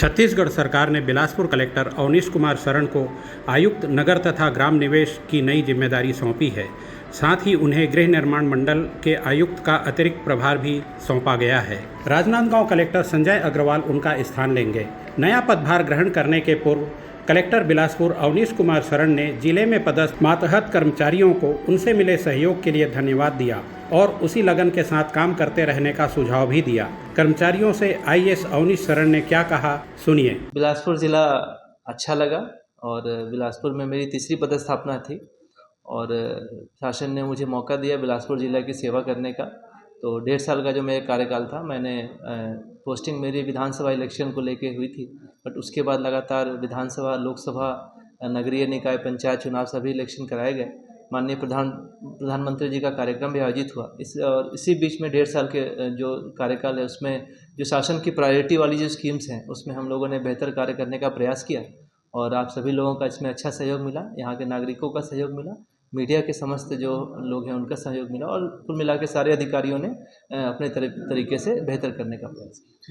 छत्तीसगढ़ सरकार ने बिलासपुर कलेक्टर अवनीश कुमार शरण को आयुक्त नगर तथा ग्राम निवेश की नई जिम्मेदारी सौंपी है। साथ ही उन्हें गृह निर्माण मंडल के आयुक्त का अतिरिक्त प्रभार भी सौंपा गया है। राजनांदगांव कलेक्टर संजय अग्रवाल उनका स्थान लेंगे। नया पदभार ग्रहण करने के पूर्व कलेक्टर बिलासपुर अवनीश कुमार शरण ने जिले में पदस्थ मातहत कर्मचारियों को उनसे मिले सहयोग के लिए धन्यवाद दिया और उसी लगन के साथ काम करते रहने का सुझाव भी दिया। कर्मचारियों से आईएएस अवनीश शरण ने क्या कहा, सुनिए। बिलासपुर ज़िला अच्छा लगा और बिलासपुर में मेरी तीसरी पदस्थापना थी और शासन ने मुझे मौका दिया बिलासपुर ज़िला की सेवा करने का। तो 1.5 साल का जो मेरा कार्यकाल था, मैंने पोस्टिंग मेरी विधानसभा इलेक्शन को लेके हुई थी, बट उसके बाद लगातार विधानसभा, लोकसभा, नगरीय निकाय, पंचायत चुनाव सभी इलेक्शन कराए गए। माननीय प्रधानमंत्री जी का कार्यक्रम भी आयोजित हुआ। इसी बीच में 1.5 साल के जो कार्यकाल है उसमें जो शासन की प्रायोरिटी वाली जो स्कीम्स हैं उसमें हम लोगों ने बेहतर कार्य करने का प्रयास किया और आप सभी लोगों का इसमें अच्छा सहयोग मिला। यहाँ के नागरिकों का सहयोग मिला, मीडिया के समस्त जो लोग हैं उनका सहयोग मिला और कुल मिला के सारे अधिकारियों ने अपने तरीके से बेहतर करने का प्रयास किया।